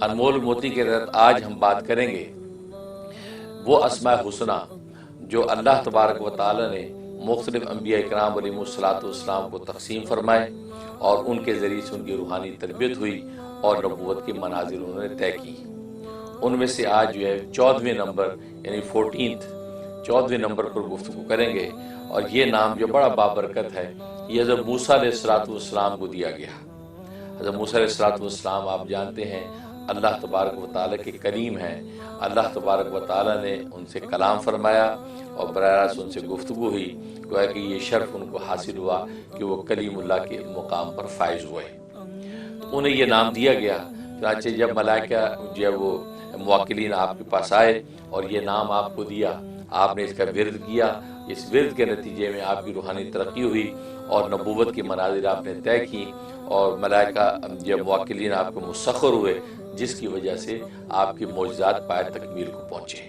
انمول موتی کے تحت آج ہم بات کریں گے وہ اسماء حسنہ جو اللہ تبارک و تعالی نے مختلف انبیاء کرام علیہم الصلوۃ والسلام کو تقسیم فرمائے اور ان کے ذریعے سے ان کی روحانی تربیت ہوئی اور نبوت کے منازل انہوں نے طے کی۔ ان میں سے آج جو ہے 14ویں نمبر یعنی 14ویں نمبر پر گفتگو کریں گے، اور یہ نام جو بڑا بابرکت ہے یہ حضرت موسیٰ علیہ السلام کو دیا گیا۔ حضرت موسیٰ علیہ السلام آپ جانتے ہیں اللہ تبارک و تعالیٰ کے کریم ہیں، اللہ تبارک و تعالیٰ نے ان سے کلام فرمایا اور براہ راست ان سے گفتگو ہوئی، گویا کہ یہ شرف ان کو حاصل ہوا کہ وہ کلیم اللہ کے مقام پر فائز ہوئے، تو انہیں یہ نام دیا گیا۔ چنانچہ جب ملائکہ جو ہے وہ موکلین آپ کے پاس آئے اور یہ نام آپ کو دیا، آپ نے اس کا ورد کیا، اس ورد کے نتیجے میں آپ کی روحانی ترقی ہوئی اور نبوت کے منازل آپ نے طے کی، اور ملائکہ جب موکلین آپ کو مسخر ہوئے، جس کی وجہ سے آپ کی معجزات پائے تکمیل کو پہنچے۔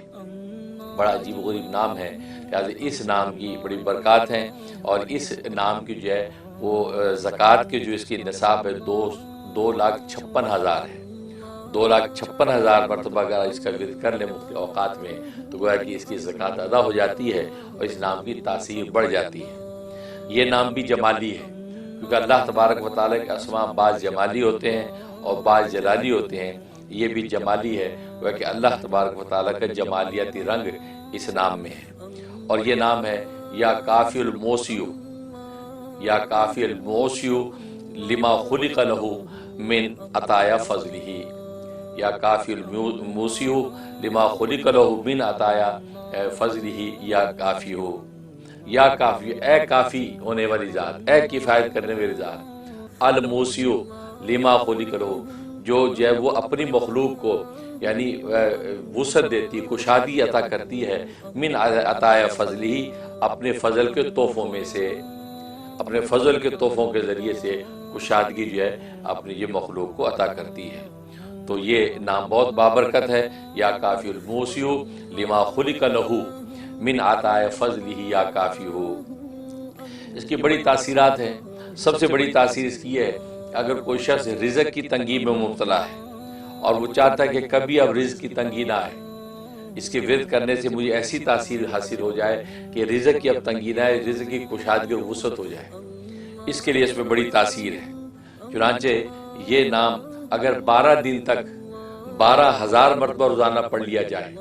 بڑا عجیب و غریب نام ہے، لہٰذا اس نام کی بڑی برکات ہیں، اور اس نام کی جو ہے وہ زکوٰۃ کے جو اس کی نصاب ہے 2,56,000 ہے۔ 2,56,000 مرتبہ اگر اس کا ورد کر لیں مختلف اوقات میں تو گویا کہ اس کی زکوٰۃ ادا ہو جاتی ہے اور اس نام کی تاثیر بڑھ جاتی ہے۔ یہ نام بھی جمالی ہے، کیونکہ اللہ تبارک و تعالیٰ کے اسماء بعض جمالی ہوتے ہیں اور بعض جلالی ہوتے ہیں، یہ بھی جمالی ہے، گویا کہ اللہ تبارک و تعالیٰ کا جمالیاتی رنگ اس نام میں ہے۔ اور یہ نام ہے یا کافی الموسیو، یا کافی الموسیو لما خلق لہ من عطایا فضلہ، یا کافی الموسیو لما خلق لہ من عطایا فضلہ، یا کافی ہو، یا کافی، اے کافی ہونے والی ذات، اے کفایت کرنے والی ذات، الموسیو لما خلق لہ، جو ہے وہ اپنی مخلوق کو یعنی وسعت دیتی، کشادگی عطا کرتی ہے، من عطایا فضلہ، اپنے فضل کے تحفوں میں سے، اپنے فضل کے تحفوں کے ذریعے سے کشادگی جو ہے اپنی یہ مخلوق کو عطا کرتی ہے۔ تو یہ نام بہت بابرکت ہے، یا کافی الموسیو لما خلق لہ من عطایا فضلہ، یا کافی ہو۔ اس کی بڑی تاثیرات ہیں۔ سب سے بڑی تاثیر اس کی ہے اگر کوئی شخص رزق کی تنگی میں مبتلا ہے اور وہ چاہتا ہے کہ کبھی اب رزق کی تنگی نہ آئے، اس کے ورد کرنے سے مجھے ایسی تاثیر حاصل ہو جائے کہ رزق کی اب تنگی نہ آئے، رزق کی کشادگی اور وسعت ہو جائے، اس کے لیے اس میں بڑی تاثیر ہے۔ چنانچہ یہ نام اگر 12 دن تک 12,000 مرتبہ روزانہ پڑھ لیا جائے،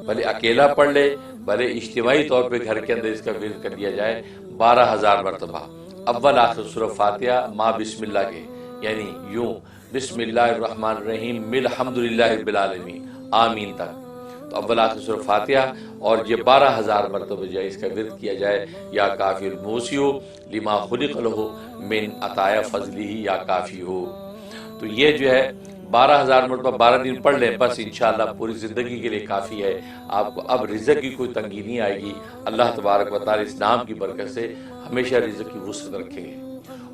بھلے اکیلا پڑھ لے، بھلے اجتماعی طور پہ گھر کے اندر اس کا ورد کر لیا جائے 12,000 مرتبہ، اول آخر سورہ فاتحہ ماں بسم اللہ کے، یعنی یوں بسم اللہ الرحمن الرحیم الحمدللہ رب العالمین آمین تک، تو اول آخر سورہ فاتحہ، اور یہ 12,000 مرتبہ جو ہے اس کا ورد کیا جائے، یا کافی الموسیو لما خلق لہ من عطایا فضلہ، یا کافی ہو۔ تو یہ جو ہے 12,000 مرتبہ 12 دن پڑھ لیں، بس انشاءاللہ پوری زندگی کے لیے کافی ہے، آپ کو اب رزق کی کوئی تنگی نہیں آئے گی۔ اللہ تبارک و تعالیٰ اس نام کی برکت سے ہمیشہ رزق کی وسعت رکھیں گے۔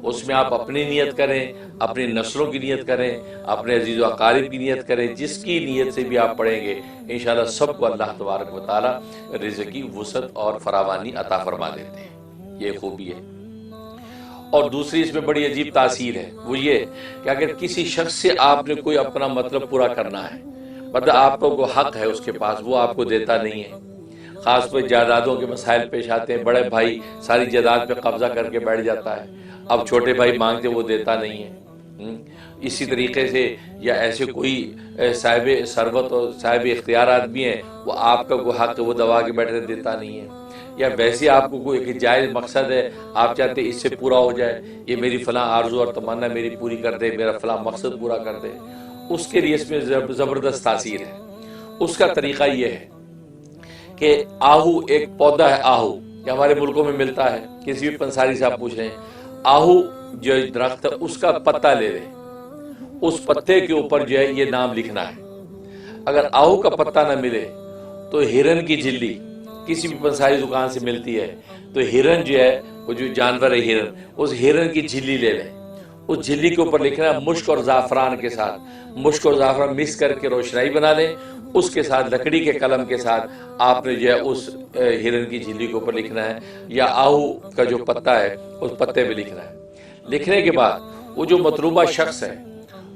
اس میں آپ اپنی نیت کریں، اپنی نسلوں کی نیت کریں، اپنے عزیز و اقارب کی نیت کریں، جس کی نیت سے بھی آپ پڑھیں گے انشاءاللہ سب کو اللہ تبارک و تعالیٰ رزق کی وسعت اور فراوانی عطا فرما دیتے ہیں۔ یہ خوبی ہے۔ اور دوسری اس میں بڑی عجیب تاثیر ہے، وہ یہ کہ اگر کسی شخص سے آپ نے کوئی اپنا مطلب پورا کرنا ہے، مطلب آپ کو کوئی حق ہے اس کے پاس، وہ آپ کو دیتا نہیں ہے، خاص طور جائیدادوں کے مسائل پیش آتے ہیں، بڑے بھائی ساری جائیداد پہ قبضہ کر کے بیٹھ جاتا ہے، اب چھوٹے بھائی مانگتے وہ دیتا نہیں ہے۔ اسی طریقے سے یا ایسے کوئی صاحب ثروت اور صاحب اختیارات بھی ہیں، وہ آپ کا کوئی حق ہے وہ دبا کے بیٹھے دیتا نہیں ہے، یا ویسے آپ کو کوئی ایک جائز مقصد ہے، آپ چاہتے اس سے پورا ہو جائے، یہ میری فلاں آرزو اور تمنا میری پوری کر دے، میرا فلاں مقصد پورا کر دے، اس کے لیے اس میں زبردست تاثیر ہے۔ اس کا طریقہ یہ ہے کہ آہو ایک پودا ہے، آہو یہ ہمارے ملکوں میں ملتا ہے، کسی بھی پنساری سے آپ پوچھ رہے ہیں، آہو جو درخت ہے اس کا پتا لے لیں، اس پتے کے اوپر جو ہے یہ نام لکھنا ہے۔ اگر آہو کا پتا نہ ملے تو ہرن کی جھلی کسی بھی پنساری دکان سے ملتی ہے، تو ہرن جو ہے وہ جو جانور ہے ہرن، اس ہرن کی جھلی لے لیں، اس جھلی کے اوپر لکھنا ہے مشک اور زعفران کے ساتھ، مشک اور زعفران مکس کر کے روشنائی بنا لیں، اس کے ساتھ لکڑی کے قلم کے ساتھ آپ نے جو ہے اس ہرن کی جھلی کے اوپر لکھنا ہے، یا آہو کا جو پتا ہے اس پتے پہ لکھنا ہے۔ لکھنے کے بعد وہ جو مطلوبہ شخص ہے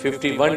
51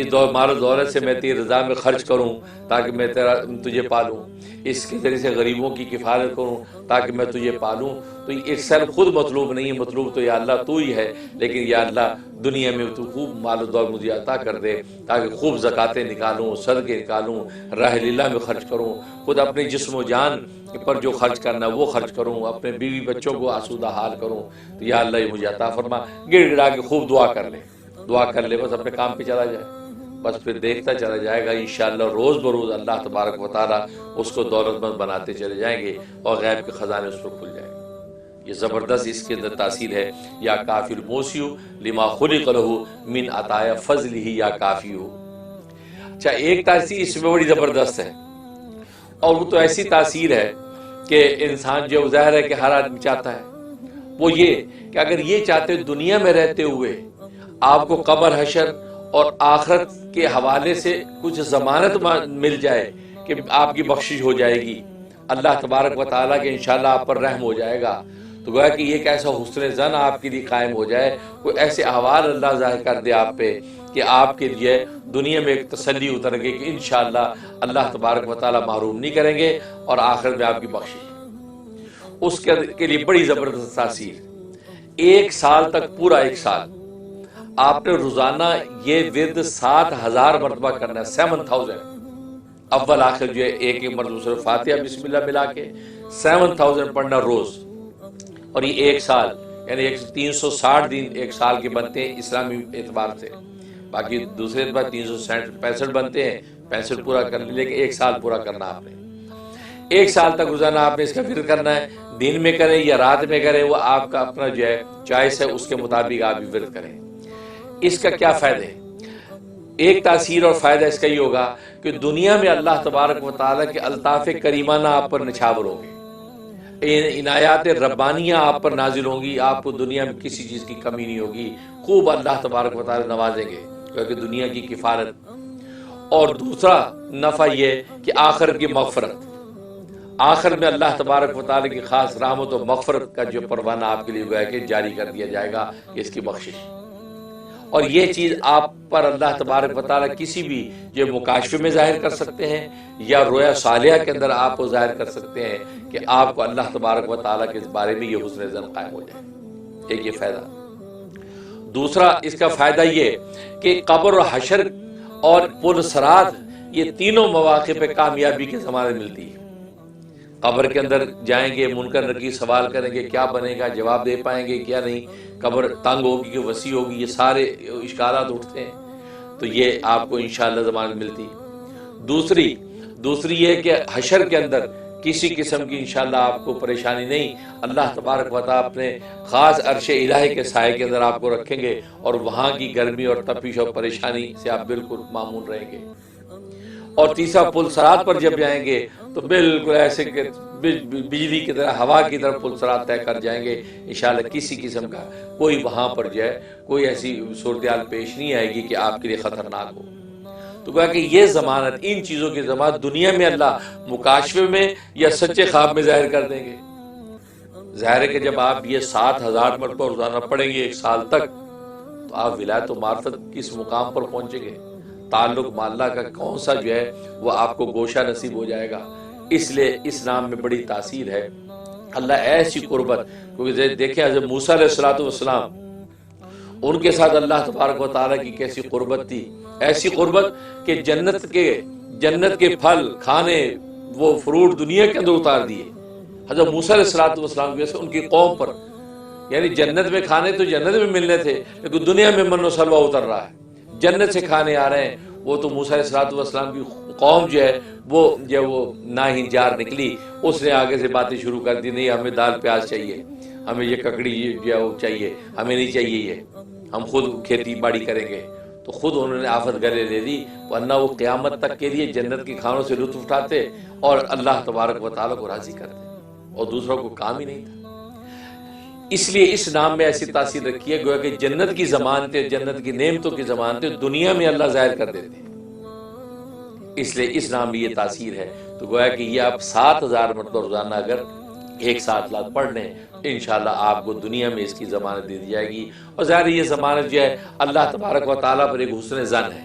اس مال و دولت سے میں تیری رضا میں خرچ کروں تاکہ میں تجھے پالوں، اس کے ذریعے سے غریبوں کی کفالت کروں تاکہ میں تجھے پالوں۔ تو ایک سیلف خود مطلوب نہیں ہے، مطلوب تو یا اللہ تو ہی ہے، لیکن یا اللہ دنیا میں تو خوب مال و دولت مجھے عطا کر دے تاکہ خوب زکاتیں نکالوں، صدقے نکالوں، راہ اللہ میں خرچ کروں، خود اپنے جسم و جان پر جو خرچ کرنا وہ خرچ کروں، اپنے بیوی بچوں کو آسودہ حال کروں۔ تو یا اللہ یہ مجھے عطا فرما، گڑ گڑا کے خوب دعا کر لے، دعا کر لے، بس اپنے کام پہ چلا جائے، بس پھر دیکھتا چلا جائے گا انشاءاللہ روز بروز اللہ تبارک و تعالیٰ اس کو دولت مند بناتے چلے جائیں گے اور غیب کے خزانے اس پر کھل جائیں گے۔ یہ زبردست اس کے اندر تاثیر ہے، یا کافی الموسیو لما خلق لہ من عطایا فضلہ یا کافی ہو۔ اچھا، ایک تاثیر اس میں بڑی زبردست ہے، اور وہ تو ایسی تاثیر ہے کہ انسان جو ظاہر ہے کہ ہر آدمی چاہتا ہے، وہ یہ کہ اگر یہ چاہتے دنیا میں رہتے ہوئے آپ کو قبر حشر اور آخرت کے حوالے سے کچھ ضمانت مل جائے کہ آپ کی بخشش ہو جائے گی، اللہ تبارک و تعالیٰ کے انشاءاللہ آپ پر رحم ہو جائے گا، تو گویا کہ ایک ایسا حسن ظن آپ کے لیے قائم ہو جائے، کوئی ایسے احوال اللہ ظاہر کر دے آپ پہ کہ آپ کے لیے دنیا میں ایک تسلی اتر گئی کہ انشاءاللہ اللہ تبارک و تعالیٰ محروم نہیں کریں گے اور آخرت میں آپ کی بخشش، اس کے لیے بڑی زبردست تاثیر۔ ایک سال تک، پورا ایک سال آپ نے روزانہ یہ ورد 7000 مرتبہ کرنا ہے، 7000 اول آخر جو ہے ایک ایک مرتبہ سورۃ فاتحہ بسم اللہ ملا کے 7000 پڑھنا روز، اور یہ ایک سال یعنی 360 دن ایک سال کے بنتے ہیں اسلامی اعتبار سے، باقی دوسرے اعتبار 365 بنتے ہیں، 65 پورا کر لیں، لیکن ایک سال پورا کرنا آپ نے، ایک سال تک روزانہ آپ نے اس کا ورد کرنا ہے، دن میں کریں یا رات میں کریں وہ آپ کا اپنا جو ہے چوائس ہے، اس کے مطابق آپ بھی ورد کریں۔ اس کا کیا فائدہ ہے؟ ایک تاثیر اور فائدہ اس کا یہ ہوگا کہ دنیا میں اللہ تبارک و تعالیٰ کے الطاف کریمانہ آپ پر نچھاور ہوں گے، عنایات ربانیہ آپ پر نازل ہوں گی، آپ کو دنیا میں کسی چیز کی کمی نہیں ہوگی، خوب اللہ تبارک و تعالیٰ نوازیں گے کیونکہ دنیا کی کفارت۔ اور دوسرا نفع یہ کہ آخر کی مغفرت، آخر میں اللہ تبارک و تعالیٰ کی خاص رحمت و مغفرت کا جو پروانہ آپ کے لیے گویا کہ جاری کر دیا جائے گا کہ اس کی بخشش، اور یہ چیز آپ پر اللہ تبارک و تعالیٰ کسی بھی جو مکاشفے میں ظاہر کر سکتے ہیں یا رویا صالحہ کے اندر آپ کو ظاہر کر سکتے ہیں کہ آپ کو اللہ تبارک و تعالیٰ کے بارے میں یہ حسن ظن قائم ہو جائے، ایک یہ فائدہ۔ دوسرا اس کا فائدہ یہ کہ قبر و حشر اور پل صراط یہ تینوں مواقع پہ کامیابی کے زمانے ملتی ہے۔ قبر کے اندر جائیں گے، منکر نکیر سوال کریں گے کیا بنے گا، جواب دے پائیں گے کیا نہیں، قبر تنگ ہوگی کہ وسیع ہوگی، یہ سارے اشکالات اٹھتے ہیں، تو یہ آپ کو انشاءاللہ ضمانت ملتی۔ دوسری یہ کہ حشر کے اندر کسی قسم کی انشاءاللہ آپ کو پریشانی نہیں، اللہ تبارک و تعالیٰ اپنے خاص عرش الہی کے سائے کے اندر آپ کو رکھیں گے اور وہاں کی گرمی اور تپش اور پریشانی سے آپ بالکل معمون رہیں گے۔ اور تیسرا پل صراط پر جب جائیں گے تو بالکل ایسے کہ بجلی کی طرح ہوا کی طرح پل صراط طے کر جائیں گے، انشاءاللہ کسی قسم کا کوئی وہاں پر جو ہے کوئی ایسی صورتحال پیش نہیں آئے گی کہ آپ کے لیے خطرناک ہو۔ تو کہا کہ یہ ضمانت، ان چیزوں کی ضمانت دنیا میں اللہ مکاشفے میں یا سچے خواب میں ظاہر کر دیں گے۔ ظاہر ہے کہ جب آپ یہ 7000 مرتبہ روزانہ پڑھیں گے ایک سال تک تو آپ ولایت و معرفت کس مقام پر پہنچیں گے، تعلق مع اللہ کا کون سا جو ہے وہ آپ کو گوشہ نصیب ہو جائے گا۔ اس لیے اس نام میں بڑی تاثیر ہے۔ اللہ ایسی قربت، کیونکہ دیکھیں حضرت موسیٰ علیہ السلام ان کے ساتھ اللہ تبارک و تعالیٰ کی کیسی قربت تھی، ایسی قربت کہ جنت کے پھل کھانے وہ فروٹ دنیا کے اندر اتار دیے حضرت موسیٰ علیہ السلام کی وجہ سے ان کی قوم پر، یعنی جنت میں کھانے تو جنت میں ملنے تھے لیکن دنیا میں من و سلوہ اتر رہا ہے، جنت سے کھانے آ رہے ہیں، وہ تو موسیٰ علیہ السلام کی قوم جو ہے وہ ناہنجار نکلی، اس نے آگے سے باتیں شروع کر دی، نہیں ہمیں دال پیاز چاہیے، ہمیں یہ ککڑی جو ہے وہ چاہیے، ہمیں نہیں چاہیے یہ، ہم خود کھیتی باڑی کریں گے۔ تو خود انہوں نے آفت گلے لے لی، ورنہ وہ قیامت تک کے لیے جنت کے کھانوں سے لطف اٹھاتے اور اللہ تبارک و تعالیٰ کو راضی کرتے، اور دوسروں کو کام ہی نہیں تھا۔ اس لیے اس نام میں ایسی تاثیر رکھی ہے گویا کہ جنت کی ضمانتیں، جنت کی نعمتوں کی ضمانتیں دنیا میں اللہ ظاہر کر دیتے ہیں، اس لیے اس نام میں یہ تاثیر ہے۔ تو گویا کہ یہ آپ 7000 مرتبہ روزانہ اگر ایک ساتھ لات پڑھ لیں انشاءاللہ آپ کو دنیا میں اس کی ضمانت دے دی جائے گی، اور ظاہر یہ ضمانت جو ہے اللہ تبارک و تعالیٰ پر ایک حسن ظن ہے